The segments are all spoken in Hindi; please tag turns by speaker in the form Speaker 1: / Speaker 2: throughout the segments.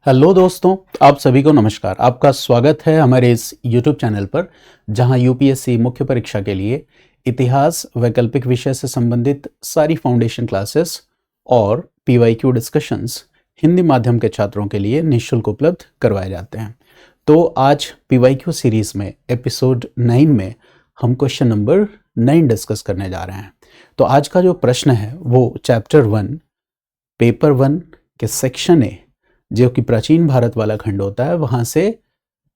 Speaker 1: हेलो दोस्तों, आप सभी को नमस्कार। आपका स्वागत है हमारे इस YouTube चैनल पर, जहां यूपीएससी मुख्य परीक्षा के लिए इतिहास वैकल्पिक विषय से संबंधित सारी फाउंडेशन क्लासेस और पीवाईक्यू डिस्कशंस हिंदी माध्यम के छात्रों के लिए निःशुल्क उपलब्ध करवाए जाते हैं। तो आज पीवाईक्यू सीरीज में एपिसोड 9 में हम क्वेश्चन नंबर 9 डिस्कस करने जा रहे हैं। तो आज का जो प्रश्न है वो चैप्टर 1 पेपर 1 के सेक्शन ए, जो कि प्राचीन भारत वाला खंड होता है, वहां से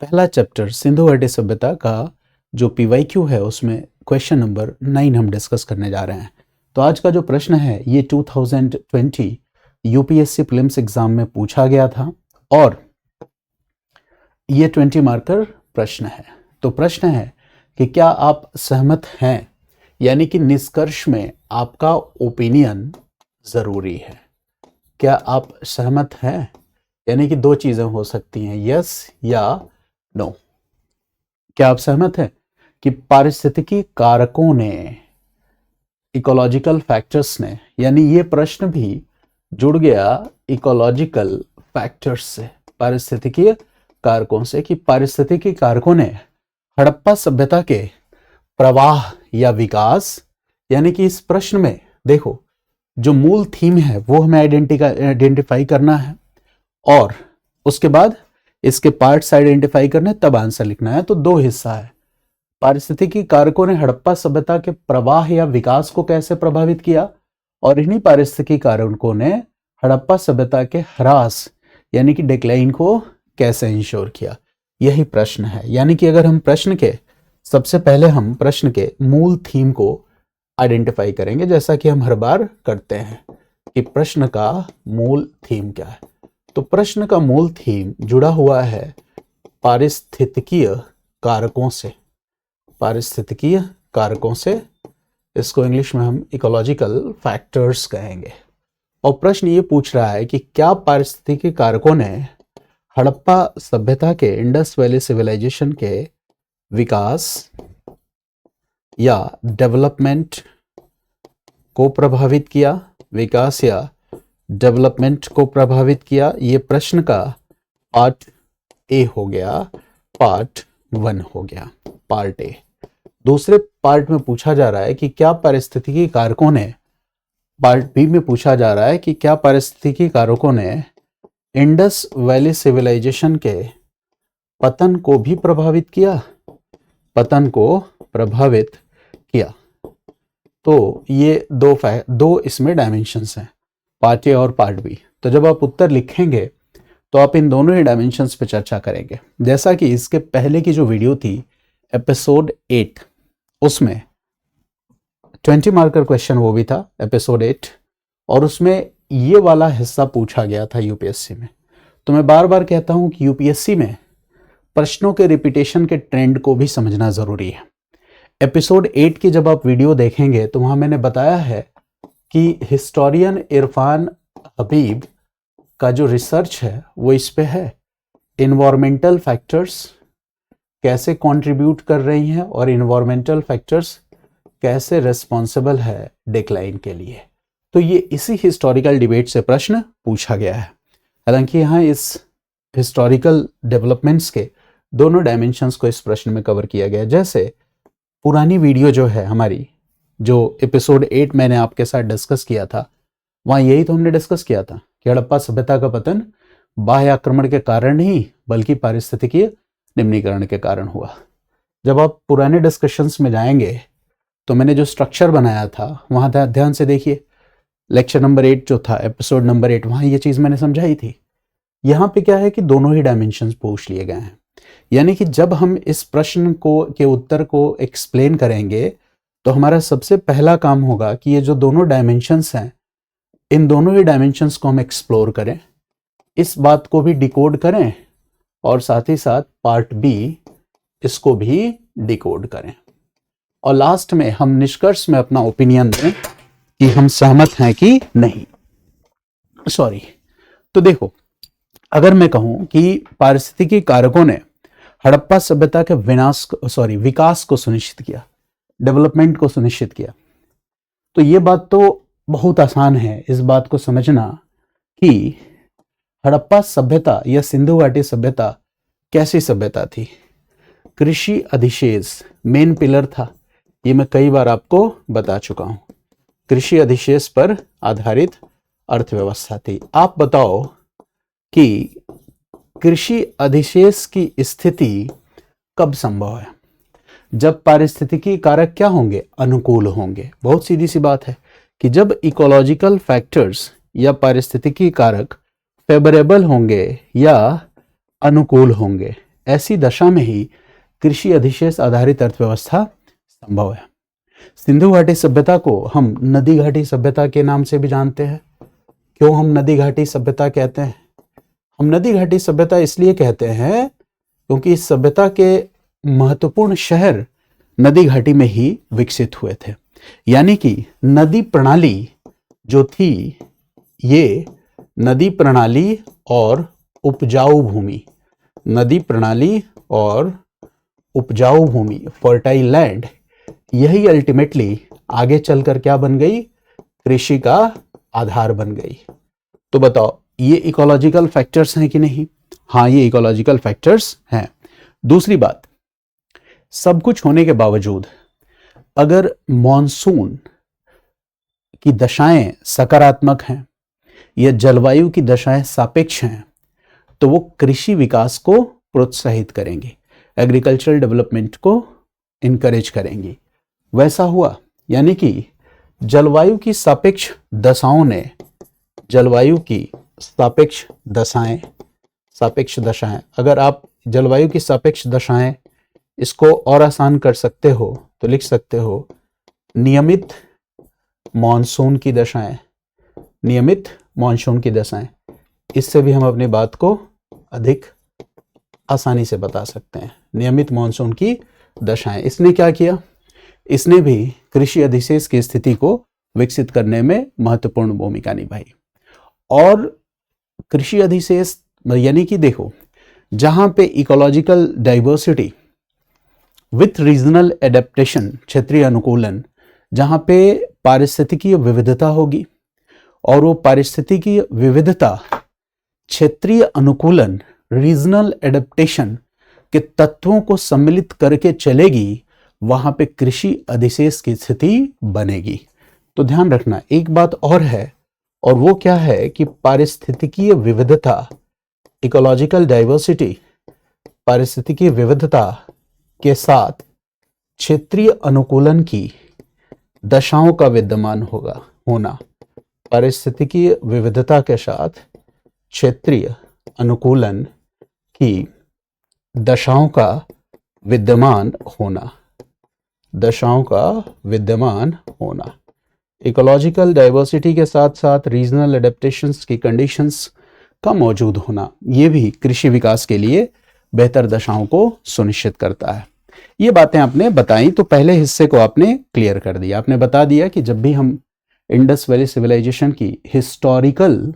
Speaker 1: पहला चैप्टर सिंधु घाटी सभ्यता का जो पीवाईक्यू है उसमें क्वेश्चन नंबर 9 हम डिस्कस करने जा रहे हैं। तो आज का जो प्रश्न है ये 2020 यूपीएससी प्रीलिम्स एग्जाम में पूछा गया था और ये 20 मार्कर प्रश्न है। तो प्रश्न है कि क्या आप सहमत हैं, यानी कि निष्कर्ष में आपका ओपिनियन जरूरी है। क्या आप सहमत हैं, यानी कि दो चीजें हो सकती हैं, यस या नो। क्या आप सहमत हैं कि पारिस्थितिकी कारकों ने, इकोलॉजिकल फैक्टर्स ने, यानी ये प्रश्न भी जुड़ गया इकोलॉजिकल फैक्टर्स से, पारिस्थितिकीय कारकों से, कि पारिस्थितिकी कारकों ने हड़प्पा सभ्यता के प्रवाह या विकास, यानी कि इस प्रश्न में देखो जो मूल थीम है वो हमें आइडेंटिफाई करना है और उसके बाद इसके पार्ट्स आइडेंटिफाई करने, तब आंसर लिखना है। तो दो हिस्सा है। पारिस्थितिकी कारकों ने हड़प्पा सभ्यता के प्रवाह या विकास को कैसे प्रभावित किया और इन्हीं पारिस्थितिकी कारकों ने हड़प्पा सभ्यता के ह्रास यानी कि डिक्लाइन को कैसे इंश्योर किया, यही प्रश्न है। यानी कि अगर हम प्रश्न के सबसे पहले हम प्रश्न के मूल थीम को आइडेंटिफाई करेंगे, जैसा कि हम हर बार करते हैं कि प्रश्न का मूल थीम क्या है। तो प्रश्न का मूल थीम जुड़ा हुआ है पारिस्थितिकीय कारकों से, पारिस्थितिकीय कारकों से, इसको इंग्लिश में हम इकोलॉजिकल फैक्टर्स कहेंगे। और प्रश्न ये पूछ रहा है कि क्या पारिस्थितिकीय कारकों ने हड़प्पा सभ्यता के, इंडस वैली सिविलाइजेशन के विकास या डेवलपमेंट को प्रभावित किया, विकास या डेवलपमेंट को प्रभावित किया। ये प्रश्न का पार्ट ए हो गया, पार्ट 1 हो गया, पार्ट ए। दूसरे पार्ट में पूछा जा रहा है कि क्या पारिस्थितिकी कारकों ने, पार्ट बी में पूछा जा रहा है कि क्या पारिस्थितिकी कारकों ने इंडस वैली सिविलाइजेशन के पतन को भी प्रभावित किया, पतन को प्रभावित किया। तो ये दो इसमें डायमेंशंस हैं, पार्ट ए और पार्ट बी। तो जब आप उत्तर लिखेंगे तो आप इन दोनों ही डायमेंशंस पे चर्चा करेंगे। जैसा कि इसके पहले की जो वीडियो थी एपिसोड 8, उसमें 20 मार्कर क्वेश्चन वो भी था एपिसोड 8, और उसमें ये वाला हिस्सा पूछा गया था यूपीएससी में। तो मैं बार बार कहता हूं कि यूपीएससी में प्रश्नों के रिपीटेशन के ट्रेंड को भी समझना जरूरी है। एपिसोड 8 की जब आप वीडियो देखेंगे तो वहां मैंने बताया है कि हिस्टोरियन इरफान हबीब का जो रिसर्च है वो इस पे है, इन्वायरमेंटल फैक्टर्स कैसे कंट्रीब्यूट कर रही हैं और इन्वायरमेंटल फैक्टर्स कैसे रिस्पॉन्सिबल है डिक्लाइन के लिए। तो ये इसी हिस्टोरिकल डिबेट से प्रश्न पूछा गया है। हालांकि यहाँ इस हिस्टोरिकल डेवलपमेंट्स के दोनों डायमेंशंस को इस प्रश्न में कवर किया गया है। जैसे पुरानी वीडियो जो है हमारी, जो एपिसोड 8 मैंने आपके साथ डिस्कस किया था, वहां यही तो हमने डिस्कस किया था कि हड़प्पा सभ्यता का पतन बाह्य आक्रमण के कारण नहीं बल्कि पारिस्थितिकीय निम्नीकरण के कारण हुआ। जब आप पुराने डिस्कशंस में जाएंगे तो मैंने जो स्ट्रक्चर बनाया था वहां ध्यान से देखिए, लेक्चर नंबर 8 जो था, एपिसोड नंबर 8, वहां ये चीज मैंने समझाई थी। यहाँ पे क्या है कि दोनों ही डायमेंशंस पूछ लिए गए हैं। यानी कि जब हम इस प्रश्न को के उत्तर को एक्सप्लेन करेंगे तो हमारा सबसे पहला काम होगा कि ये जो दोनों डायमेंशंस हैं, इन दोनों ही डायमेंशंस को हम एक्सप्लोर करें, इस बात को भी डिकोड करें और साथ ही साथ पार्ट बी इसको भी डिकोड करें, और लास्ट में हम निष्कर्ष में अपना ओपिनियन दें कि हम सहमत हैं कि नहीं। सॉरी, तो देखो, अगर मैं कहूं कि पारिस्थितिकी कारकों ने हड़प्पा सभ्यता के विकास को सुनिश्चित किया, डेवलपमेंट को सुनिश्चित किया, तो ये बात तो बहुत आसान है इस बात को समझना कि हड़प्पा सभ्यता या सिंधु घाटी सभ्यता कैसी सभ्यता थी? कृषि अधिशेष मेन पिलर था, ये मैं कई बार आपको बता चुका हूं। कृषि अधिशेष पर आधारित अर्थव्यवस्था थी। आप बताओ कि कृषि अधिशेष की स्थिति कब संभव है? जब पारिस्थितिकी कारक क्या होंगे? अनुकूल होंगे। बहुत सीधी सी बात है कि जब इकोलॉजिकल फैक्टर्स या पारिस्थितिकी कारक फेवरेबल होंगे या अनुकूल होंगे, ऐसी दशा में ही कृषि अधिशेष आधारित अर्थव्यवस्था संभव है। सिंधु घाटी सभ्यता को हम नदी घाटी सभ्यता के नाम से भी जानते हैं। क्यों हम नदी घाटी सभ्यता कहते हैं? हम नदी घाटी सभ्यता इसलिए कहते हैं क्योंकि इस सभ्यता के महत्वपूर्ण शहर नदी घाटी में ही विकसित हुए थे। यानी कि नदी प्रणाली जो थी, ये नदी प्रणाली और उपजाऊ भूमि, नदी प्रणाली और उपजाऊ भूमि, फर्टाइल लैंड, यही अल्टीमेटली आगे चलकर क्या बन गई? कृषि का आधार बन गई। तो बताओ, ये इकोलॉजिकल फैक्टर्स हैं कि नहीं? हाँ, ये इकोलॉजिकल फैक्टर्स हैं। दूसरी बात, सब कुछ होने के बावजूद अगर मॉनसून की दशाएं सकारात्मक हैं या जलवायु की दशाएं सापेक्ष हैं, तो वो कृषि विकास को प्रोत्साहित करेंगे, एग्रीकल्चरल डेवलपमेंट को इनकरेज करेंगी। वैसा हुआ, यानी कि जलवायु की सापेक्ष दशाओं ने, जलवायु की सापेक्ष दशाएं, अगर आप जलवायु की सापेक्ष दशाएं इसको और आसान कर सकते हो तो लिख सकते हो नियमित मॉनसून की दशाएं, नियमित मॉनसून की दशाएं। इससे भी हम अपनी बात को अधिक आसानी से बता सकते हैं। नियमित मॉनसून की दशाएं, इसने क्या किया? इसने भी कृषि अधिशेष की स्थिति को विकसित करने में महत्वपूर्ण भूमिका निभाई। और कृषि अधिशेष यानी कि देखो, जहां पे ecological diversity with regional adaptation, क्षेत्रीय अनुकूलन, जहां पे पारिस्थितिकीय विविधता होगी और वो पारिस्थितिकीय विविधता क्षेत्रीय अनुकूलन, रीजनल एडेप्टेशन के तत्वों को सम्मिलित करके चलेगी, वहां पे कृषि अधिशेष की स्थिति बनेगी। तो ध्यान रखना, एक बात और है, और वो क्या है कि पारिस्थितिकीय विविधता, इकोलॉजिकल डाइवर्सिटी, पारिस्थितिकीय विविधता के साथ क्षेत्रीय अनुकूलन की दशाओं का विद्यमान होना, पारिस्थितिकीय विविधता के साथ क्षेत्रीय अनुकूलन की दशाओं का विद्यमान होना, दशाओं का विद्यमान होना, इकोलॉजिकल डाइवर्सिटी के साथ साथ रीजनल एडेप्टेशंस की कंडीशंस का मौजूद होना, ये भी कृषि विकास के लिए बेहतर दशाओं को सुनिश्चित करता है। ये बातें आपने बताई, तो पहले हिस्से को आपने क्लियर कर दिया। आपने बता दिया कि जब भी हम इंडस वैली सिविलाइजेशन की हिस्टोरिकल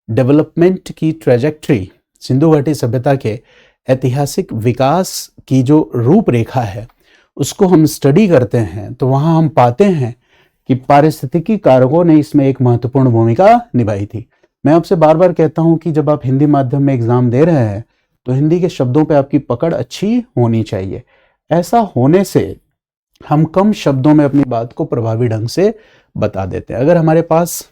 Speaker 1: डेवलपमेंट की ट्रेजेक्ट्री, सिंधु घाटी सभ्यता के ऐतिहासिक विकास की जो रूपरेखा है, उसको हम स्टडी करते हैं, तो वहां हम पाते हैं कि पारिस्थितिकी कारकों ने इसमें एक महत्वपूर्ण भूमिका निभाई थी। मैं आपसे बार बार कहता हूं कि जब आप हिंदी माध्यम में एग्जाम दे रहे हैं तो हिंदी के शब्दों पे आपकी पकड़ अच्छी होनी चाहिए। ऐसा होने से हम कम शब्दों में अपनी बात को प्रभावी ढंग से बता देते हैं। अगर हमारे पास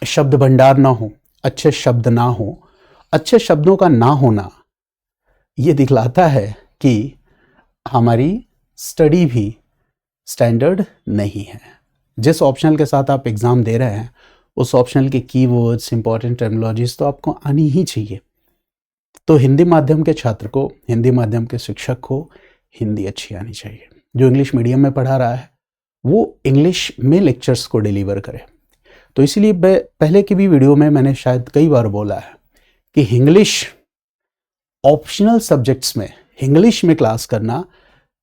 Speaker 1: शब्द भंडार ना हो, अच्छे शब्द ना हो, अच्छे शब्दों का ना होना, ये दिखलाता है कि हमारी स्टडी भी स्टैंडर्ड नहीं है। जिस ऑप्शनल के साथ आप एग्जाम दे रहे हैं, उस ऑप्शनल के कीवर्ड्स, इंपॉर्टेंट टर्मिनोलॉजीज तो आपको आनी ही चाहिए। तो हिंदी माध्यम के छात्र को, हिंदी माध्यम के शिक्षक को हिंदी अच्छी आनी चाहिए। जो इंग्लिश मीडियम में पढ़ा रहा है वो इंग्लिश में लेक्चर्स को डिलीवर करे। तो इसलिए पहले की भी वीडियो में मैंने शायद कई बार बोला है कि इंग्लिश ऑप्शनल सब्जेक्ट्स में इंग्लिश में क्लास करना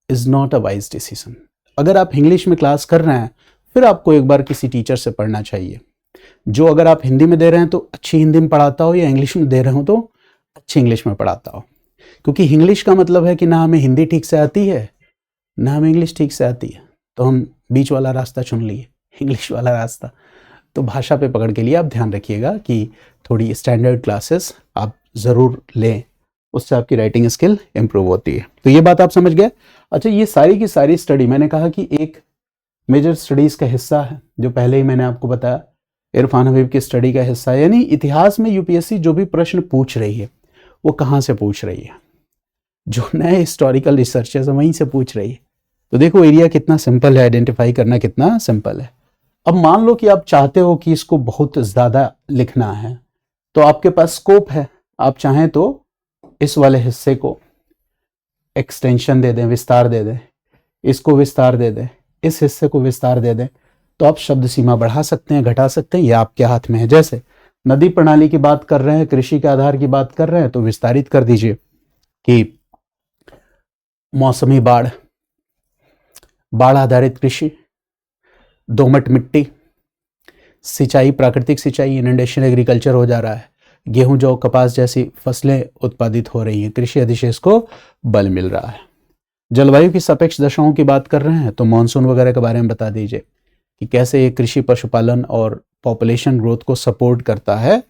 Speaker 1: is not a wise decision. अगर आप इंग्लिश में क्लास कर रहे हैं, फिर आपको एक बार किसी टीचर से पढ़ना चाहिए जो, अगर आप हिंदी में दे रहे हैं तो अच्छी हिंदी में पढ़ाता हो, या इंग्लिश में दे रहे हो तो अच्छी इंग्लिश में पढ़ाता हो। क्योंकि इंग्लिश का मतलब है कि ना हमें हिंदी ठीक से आती है, ना हमें इंग्लिश ठीक से आती है, तो हम बीच वाला रास्ता चुन लिए, इंग्लिश वाला रास्ता। तो भाषा पे पकड़ के लिए आप ध्यान रखिएगा कि थोड़ी स्टैंडर्ड क्लासेस आप ज़रूर लें, उससे आपकी राइटिंग स्किल इंप्रूव होती है। तो ये बात आप समझ गए। अच्छा, ये सारी की सारी स्टडी मैंने कहा कि एक मेजर स्टडीज़ का हिस्सा है, जो पहले ही मैंने आपको बताया इरफान हबीब की स्टडी का हिस्सा है। यानी इतिहास में यूपीएससी जो भी प्रश्न पूछ रही है वो कहाँ से पूछ रही है, जो नए हिस्टोरिकल रिसर्चर्स है वहीं से पूछ रही है। तो देखो एरिया कितना सिंपल है, आइडेंटिफाई करना कितना सिंपल है। अब मान लो कि आप चाहते हो कि इसको बहुत ज़्यादा लिखना है, तो आपके पास स्कोप है, आप चाहें तो इस वाले हिस्से को एक्सटेंशन दे दें, विस्तार दे दें, इसको विस्तार दे दें, इस हिस्से को विस्तार दे दें, तो आप शब्द सीमा बढ़ा सकते हैं, घटा सकते हैं, ये आपके हाथ में है। जैसे नदी प्रणाली की बात कर रहे हैं, कृषि के आधार की बात कर रहे हैं, तो विस्तारित कर दीजिए कि मौसमी बाढ़, बाढ़ आधारित कृषि, दोमट मिट्टी, सिंचाई, प्राकृतिक सिंचाई, इनंडेशन एग्रीकल्चर हो जा रहा है, गेहूं जौ कपास जैसी फसलें उत्पादित हो रही हैं, कृषि अधिशेष को बल मिल रहा है। जलवायु की सापेक्ष दशाओं की बात कर रहे हैं, तो मानसून वगैरह के बारे में बता दीजिए कि कैसे ये कृषि, पशुपालन और पॉपुलेशन ग्रोथ को सपोर्ट करता है।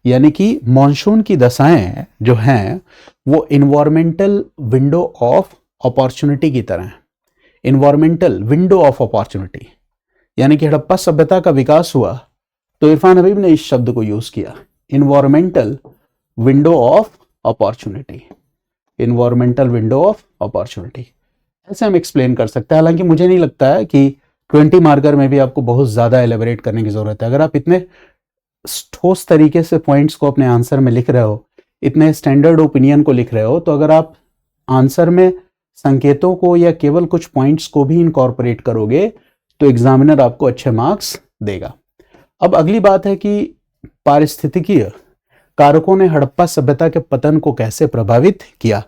Speaker 1: यानी कि मानसून की दशाएं जो हैं वो इन्वायरमेंटल विंडो ऑफ अपॉर्चुनिटी की तरह है। इन्वायरमेंटल विंडो ऑफ अपॉर्चुनिटी, यानी कि हड़प्पा सभ्यता का विकास हुआ तो इरफान हबीब ने इस शब्द को यूज किया, environmental window of opportunity, environmental window of opportunity. ऐसे हम एक्सप्लेन कर सकते हैं। हालांकि मुझे नहीं लगता है कि 20 मार्कर में भी आपको बहुत ज्यादा एलेबोरेट करने की जरूरत है। अगर आप इतने ठोस तरीके से पॉइंट्स को अपने आंसर में लिख रहे हो, इतने स्टैंडर्ड ओपिनियन को लिख रहे हो, तो अगर आप आंसर में संकेतों को या केवल कुछ पॉइंट्स को भी इनकॉर्पोरेट करोगे तो एग्जामिनर आपको अच्छे मार्क्स देगा। अब अगली बात है कि पारिस्थितिकीय कारकों ने हड़प्पा सभ्यता के पतन को कैसे प्रभावित किया,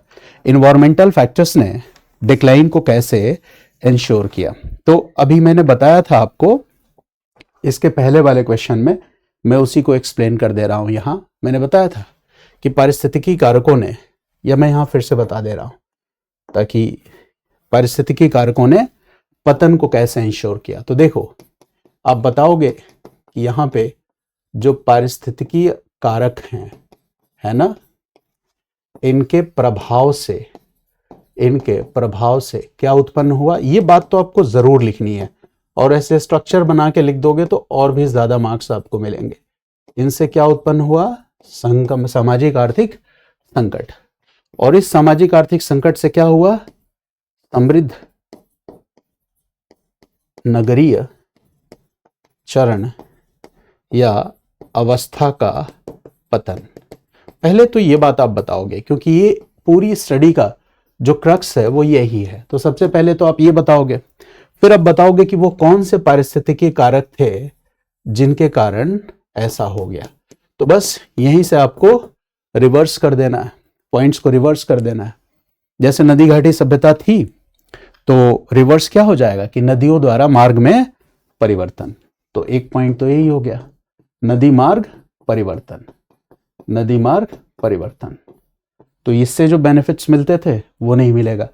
Speaker 1: इन्वायरमेंटल फैक्टर्स ने डिक्लाइन को कैसे इंश्योर किया। तो अभी मैंने बताया था आपको इसके पहले वाले क्वेश्चन में, मैं उसी को एक्सप्लेन कर दे रहा हूं। यहां मैंने बताया था कि पारिस्थितिकी कारकों ने, या मैं यहां फिर से बता दे रहा हूं ताकि पारिस्थितिकी कारकों ने पतन को कैसे इंश्योर किया। तो देखो आप बताओगे कि यहां पे जो पारिस्थितिकी कारक हैं, है ना, इनके प्रभाव से क्या उत्पन्न हुआ, ये बात तो आपको जरूर लिखनी है। और ऐसे स्ट्रक्चर बना के लिख दोगे तो और भी ज्यादा मार्क्स आपको मिलेंगे। इनसे क्या उत्पन्न हुआ, सामाजिक आर्थिक संकट। और इस सामाजिक आर्थिक संकट से क्या हुआ, समृद्ध नगरीय चरण या अवस्था का पतन। पहले तो ये बात आप बताओगे, क्योंकि ये पूरी स्टडी का जो क्रक्स है वो यही है। तो सबसे पहले तो आप ये बताओगे, फिर आप बताओगे कि वो कौन से पारिस्थितिकी कारक थे जिनके कारण ऐसा हो गया। तो बस यहीं से आपको रिवर्स कर देना है, पॉइंट्स को रिवर्स कर देना है। जैसे नदी घाटी सभ्यता थी तो रिवर्स क्या हो जाएगा कि नदियों द्वारा मार्ग में परिवर्तन। तो एक पॉइंट तो यही हो गया, नदी मार्ग परिवर्तन, नदी मार्ग परिवर्तन। तो इससे जो बेनिफिट्स मिलते थे वो नहीं मिलेगा।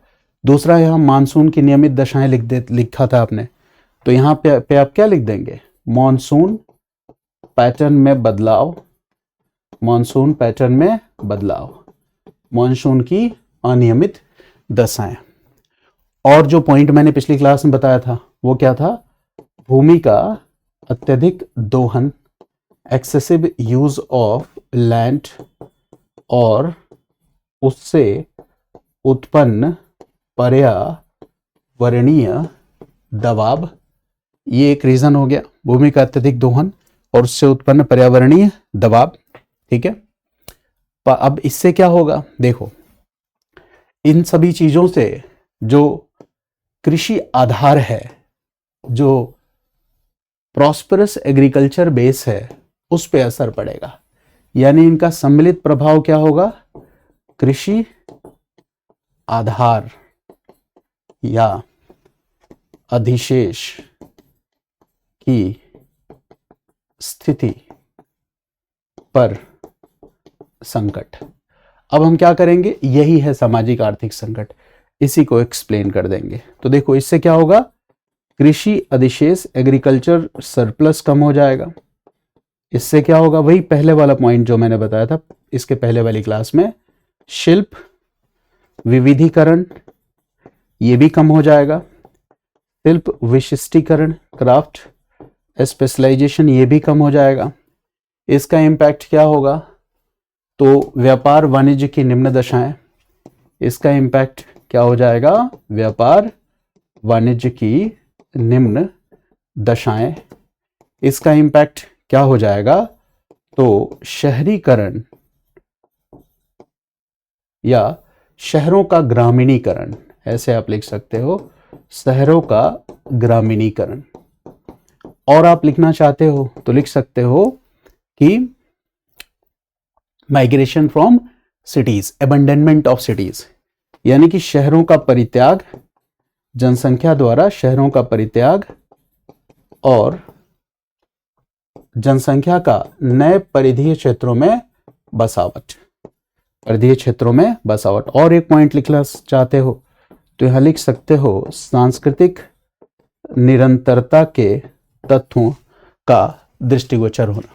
Speaker 1: दूसरा, यहां मानसून की नियमित दशाएं लिखा था आपने, तो यहां पे आप क्या लिख देंगे, मॉनसून पैटर्न में बदलाव, मॉनसून पैटर्न में बदलाव, मॉनसून की अनियमित दशाएं। और जो पॉइंट मैंने पिछली क्लास में बताया था वो क्या था, भूमि का अत्यधिक दोहन, एक्सेसिव यूज ऑफ लैंड, और उससे उत्पन्न पर्यावरणीय दबाव। ये एक रीजन हो गया, भूमि का अत्यधिक दोहन और उससे उत्पन्न पर्यावरणीय दबाव। ठीक है, अब इससे क्या होगा, देखो इन सभी चीजों से जो कृषि आधार है, जो प्रॉस्परस एग्रीकल्चर बेस है, उस पे असर पड़ेगा। यानी इनका सम्मिलित प्रभाव क्या होगा, कृषि आधार या अधिशेष की स्थिति पर संकट। अब हम क्या करेंगे, यही है सामाजिक आर्थिक संकट, इसी को एक्सप्लेन कर देंगे। तो देखो इससे क्या होगा, कृषि अधिशेष एग्रीकल्चर सरप्लस कम हो जाएगा, इससे क्या होगा, वही पहले वाला पॉइंट जो मैंने बताया था इसके पहले वाली क्लास में, शिल्प विविधीकरण ये भी कम हो जाएगा, शिल्प विशिष्टीकरण क्राफ्ट स्पेशलाइजेशन ये भी कम हो जाएगा। इसका इम्पैक्ट क्या होगा, तो व्यापार वाणिज्य की निम्न दशाएं, इसका इम्पैक्ट क्या हो जाएगा, व्यापार वाणिज्य की निम्न दशाएं। इसका इम्पैक्ट क्या हो जाएगा, तो शहरीकरण या शहरों का ग्रामीणीकरण, ऐसे आप लिख सकते हो, शहरों का ग्रामीणीकरण। और आप लिखना चाहते हो तो लिख सकते हो कि migration from cities, abandonment of cities, यानी कि शहरों का परित्याग, जनसंख्या द्वारा शहरों का परित्याग और जनसंख्या का नए परिधीय क्षेत्रों में बसावट, परिधीय क्षेत्रों में बसावट। और एक पॉइंट लिखना चाहते हो तो यहां लिख सकते हो, सांस्कृतिक निरंतरता के तत्वों का दृष्टिगोचर होना।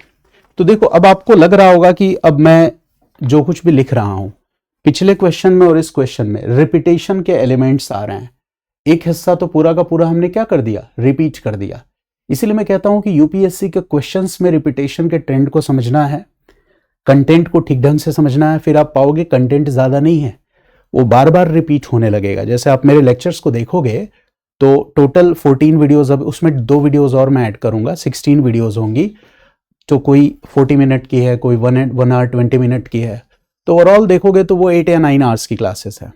Speaker 1: तो देखो, अब आपको लग रहा होगा कि अब मैं जो कुछ भी लिख रहा हूं, पिछले क्वेश्चन में और इस क्वेश्चन में रिपीटेशन के एलिमेंट्स आ रहे हैं। एक हिस्सा तो पूरा का पूरा हमने क्या कर दिया, रिपीट कर दिया। इसीलिए मैं कहता हूं कि यूपीएससी के क्वेश्चंस में रिपीटेशन के ट्रेंड को समझना है, कंटेंट को ठीक ढंग से समझना है, फिर आप पाओगे कंटेंट ज्यादा नहीं है, वो बार बार रिपीट होने लगेगा। जैसे आप मेरे लेक्चर्स को देखोगे तो टोटल 14 वीडियोस, अब उसमें 2 वीडियोस और मैं ऐड करूंगा, 16 वीडियोस होंगी। तो कोई 40 मिनट की है, कोई 1 आवर 20 मिनट की है, तो ओवरऑल देखोगे तो वो 8 या 9 आवर्स की क्लासेस है।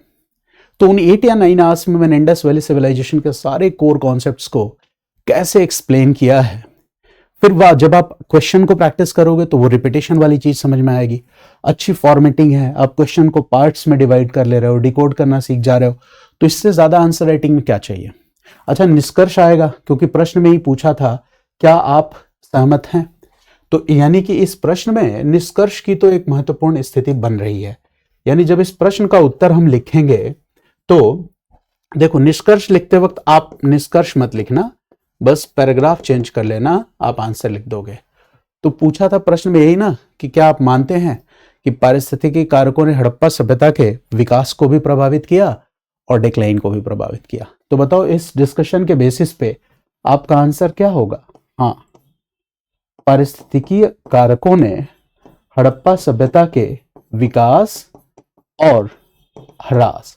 Speaker 1: तो उन 8 या 9 आवर्स में मैंने इंडस वैली सिविलाइजेशन के सारे कोर कॉन्सेप्ट्स को कैसे एक्सप्लेन किया है। फिर जब आप क्वेश्चन को प्रैक्टिस करोगे तो वो रिपीटेशन वाली चीज समझ में आएगी। अच्छी फॉर्मेटिंग है, आप क्वेश्चन को पार्ट्स में डिवाइड कर ले रहे हो, डिकोड करना सीख जा रहे हो, तो इससे ज्यादा आंसर राइटिंग में क्या चाहिए। अच्छा, निष्कर्ष आएगा, क्योंकि प्रश्न में ही पूछा था क्या आप सहमत हैं, तो यानी कि इस प्रश्न में निष्कर्ष की तो एक महत्वपूर्ण स्थिति बन रही है। यानी जब इस प्रश्न का उत्तर हम लिखेंगे तो देखो, निष्कर्ष लिखते वक्त आप निष्कर्ष मत लिखना, बस पैराग्राफ चेंज कर लेना, आप आंसर लिख दोगे। तो पूछा था प्रश्न में यही ना कि क्या आप मानते हैं कि पारिस्थितिकी कारकों ने हड़प्पा सभ्यता के विकास को भी प्रभावित किया और डिक्लाइन को भी प्रभावित किया। तो बताओ, इस डिस्कशन के बेसिस पे आपका आंसर क्या होगा। हाँ, पारिस्थितिकीय कारकों ने हड़प्पा सभ्यता के विकास और ह्रास,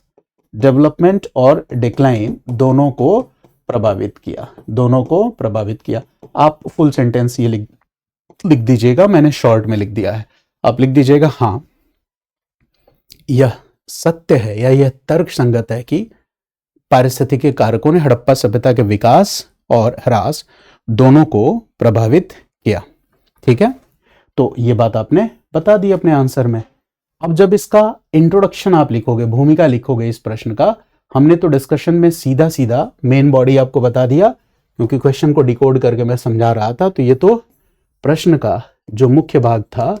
Speaker 1: डेवलपमेंट और डिक्लाइन दोनों को प्रभावित किया, दोनों को प्रभावित किया। आप फुल सेंटेंस ये लिख दीजिएगा, मैंने शॉर्ट में लिख दिया है, आप लिख दीजिएगा हाँ, यह सत्य है या यह तर्क संगत है कि पारिस्थितिकी कारकों ने हड़प्पा सभ्यता के विकास और ह्रास दोनों को प्रभावित किया। ठीक है, तो ये बात आपने बता दी अपने आंसर में। अब जब इसका इंट्रोडक्शन आप लिखोगे, भूमिका लिखोगे इस प्रश्न का, हमने तो डिस्कशन में सीधा सीधा मेन बॉडी आपको बता दिया, क्योंकि क्वेश्चन को डिकोड करके मैं समझा रहा था। तो ये तो प्रश्न का जो मुख्य भाग था,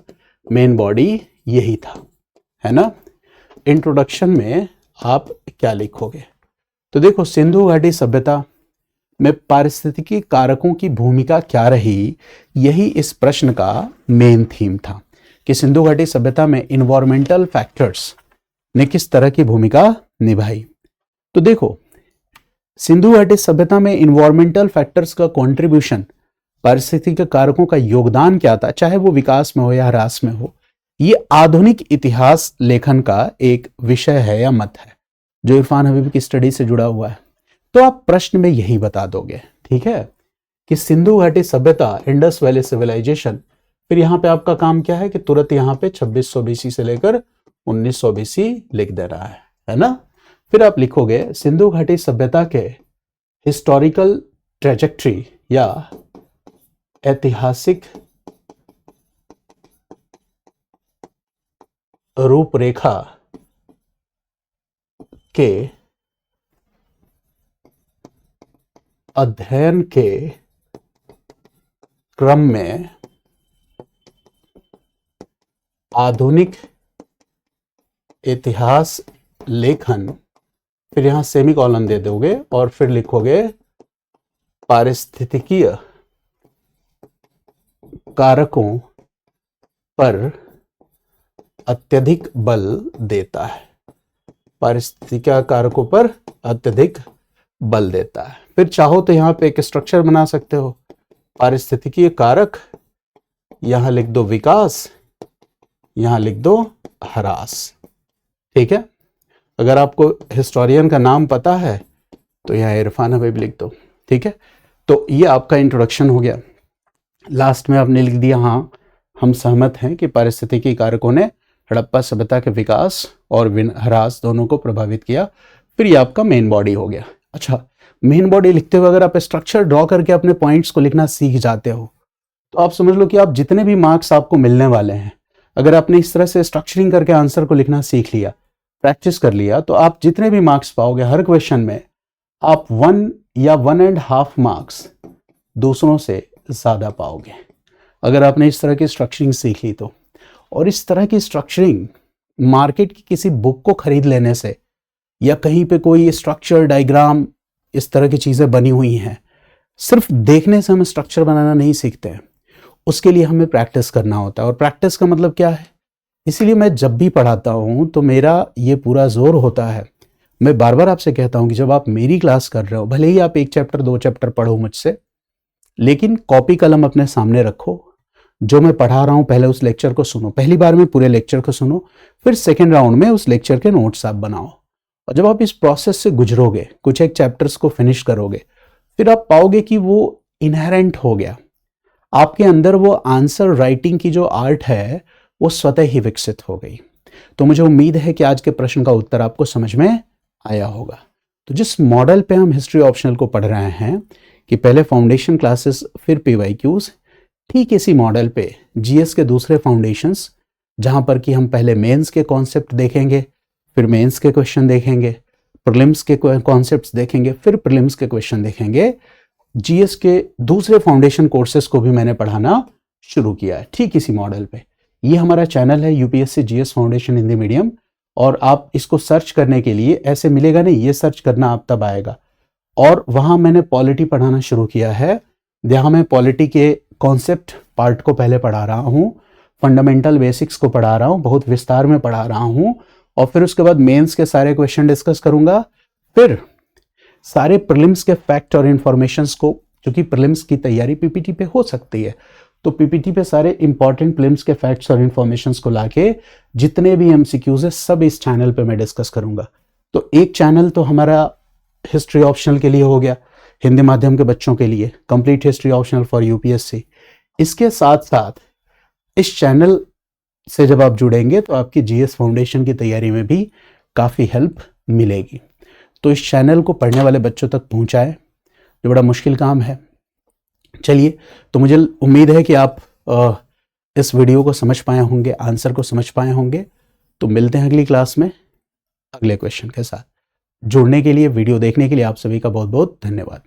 Speaker 1: मेन बॉडी यही था, है ना। इंट्रोडक्शन में आप क्या लिखोगे, तो देखो, सिंधु घाटी सभ्यता में पारिस्थितिकी कारकों की भूमिका क्या रही, यही इस प्रश्न का मेन थीम था कि सिंधु घाटी सभ्यता में इन्वायरमेंटल फैक्टर्स ने किस तरह की भूमिका निभाई। तो देखो, सिंधु घाटी सभ्यता में इन्वायरमेंटल फैक्टर्स का कंट्रीब्यूशन, पारिस्थितिकी कारकों का योगदान क्या था, चाहे वो विकास में हो या ह्रास में हो, ये आधुनिक इतिहास लेखन का एक विषय है या मत है जो इरफान हबीबी की स्टडी से जुड़ा हुआ है। तो आप प्रश्न में यही बता दोगे, ठीक है, कि सिंधु घाटी सभ्यता, इंडस वैली सिविलाइजेशन। फिर यहां पे आपका काम क्या है कि तुरंत यहां पे 2600 बीसी से लेकर 1900 बीसी लिख दे रहा है ना। फिर आप लिखोगे सिंधु घाटी सभ्यता के हिस्टोरिकल ट्रेजेक्ट्री या ऐतिहासिक रूपरेखा के अध्ययन के क्रम में आधुनिक इतिहास लेखन, फिर यहां सेमीकोलन दे दोगे और फिर लिखोगे पारिस्थितिकीय कारकों पर अत्यधिक बल देता है। पारिस्थितिकी कारकों पर अत्यधिक बल देता है। फिर चाहो तो यहां पे एक स्ट्रक्चर बना सकते हो, पारिस्थितिकी कारक, यहां लिख दो विकास, यहां लिख दो ह्रास। ठीक है, अगर आपको हिस्टोरियन का नाम पता है तो यहां इरफान हबीब लिख दो। ठीक है, तो ये आपका इंट्रोडक्शन हो गया। लास्ट में आपने लिख दिया हाँ हम सहमत हैं कि पारिस्थितिकी कारकों ने हड़प्पा सभ्यता के विकास और ह्रास दोनों को प्रभावित किया। फिर ये आपका मेन बॉडी हो गया। अच्छा, मेन बॉडी लिखते हुए अगर आप स्ट्रक्चर ड्रॉ करके अपने पॉइंट्स को लिखना सीख जाते हो तो आप समझ लो कि आप जितने भी मार्क्स आपको मिलने वाले हैं, अगर आपने इस तरह से स्ट्रक्चरिंग करके आंसर को लिखना सीख लिया, प्रैक्टिस कर लिया, तो आप जितने भी मार्क्स पाओगे हर क्वेश्चन में आप 1 या 1.5 मार्क्स दूसरों से ज्यादा पाओगे अगर आपने इस तरह की स्ट्रक्चरिंग सीख ली तो। और इस तरह की स्ट्रक्चरिंग मार्केट की किसी बुक को खरीद लेने से या कहीं पे कोई स्ट्रक्चर डायग्राम इस तरह की चीजें बनी हुई हैं, सिर्फ देखने से हम स्ट्रक्चर बनाना नहीं सीखते हैं, उसके लिए हमें प्रैक्टिस करना होता है। और प्रैक्टिस का मतलब क्या है, इसीलिए मैं जब भी पढ़ाता हूं तो मेरा ये पूरा जोर होता है, मैं बार बार आपसे कहता हूं कि जब आप मेरी क्लास कर रहे हो, भले ही आप 1 चैप्टर 2 चैप्टर पढ़ो मुझसे, लेकिन कॉपी कलम अपने सामने रखो, जो मैं पढ़ा रहा हूं पहले उस लेक्चर को सुनो, पहली बार में पूरे लेक्चर को सुनो, फिर सेकेंड राउंड में उस लेक्चर के नोट्स आप बनाओ। और जब आप इस प्रोसेस से गुजरोगे, कुछ एक चैप्टर्स को फिनिश करोगे, फिर आप पाओगे कि वो इनहेरेंट हो गया आपके अंदर, वो आंसर राइटिंग की जो आर्ट है वो स्वतः ही विकसित हो गई। तो मुझे उम्मीद है कि आज के प्रश्न का उत्तर आपको समझ में आया होगा। तो जिस मॉडल पे हम हिस्ट्री ऑप्शनल को पढ़ रहे हैं कि पहले फाउंडेशन क्लासेस फिर पीवाईक्यूज, ठीक इसी मॉडल पे जीएस के दूसरे फाउंडेशंस, जहां पर कि हम पहले मेंस के कॉन्सेप्ट देखेंगे, फिर मेंस के क्वेश्चन देखेंगे, प्रीलिम्स के कॉन्सेप्ट्स देखेंगे, फिर प्रीलिम्स के क्वेश्चन देखेंगे। जीएस के दूसरे फाउंडेशन कोर्सेज को भी मैंने पढ़ाना शुरू किया है ठीक इसी मॉडल पे। ये हमारा चैनल है UPSC GS foundation Hindi medium, और आप इसको सर्च करने के लिए ऐसे मिलेगा नहीं, ये सर्च करना आप तब आएगा। और वहां मैंने पॉलिटी पढ़ाना शुरू किया है, जहां मैं पॉलिटी के कॉन्सेप्ट पार्ट को पहले पढ़ा रहा हूं, फंडामेंटल बेसिक्स को पढ़ा रहा हूं, बहुत विस्तार में पढ़ा रहा हूं, और फिर उसके बाद मेंस के सारे क्वेश्चन डिस्कस करूंगा, फिर सारे प्रीलिम्स के फैक्ट और इंफॉर्मेशंस को, क्योंकि प्रीलिम्स की तैयारी पीपीटी पे हो सकती है, तो पीपीटी पे सारे इंपॉर्टेंट प्रीलिम्स के फैक्ट्स और इंफॉर्मेशंस को लाके जितने भी एमसीक्यूज है सब इस चैनल पे मैं डिस्कस करूंगा। तो एक चैनल तो हमारा हिस्ट्री ऑप्शनल के लिए हो गया, हिंदी माध्यम के बच्चों के लिए complete history optional for UPSC. इसके साथ साथ इस चैनल से जब आप जुड़ेंगे तो आपकी जीएस फाउंडेशन की तैयारी में भी काफ़ी हेल्प मिलेगी। तो इस चैनल को पढ़ने वाले बच्चों तक पहुंचाएं, जो बड़ा मुश्किल काम है। चलिए, तो मुझे उम्मीद है कि आप इस वीडियो को समझ पाए होंगे, आंसर को समझ पाए होंगे। तो मिलते हैं अगली क्लास में अगले क्वेश्चन के साथ। जुड़ने के लिए, वीडियो देखने के लिए आप सभी का बहुत बहुत धन्यवाद।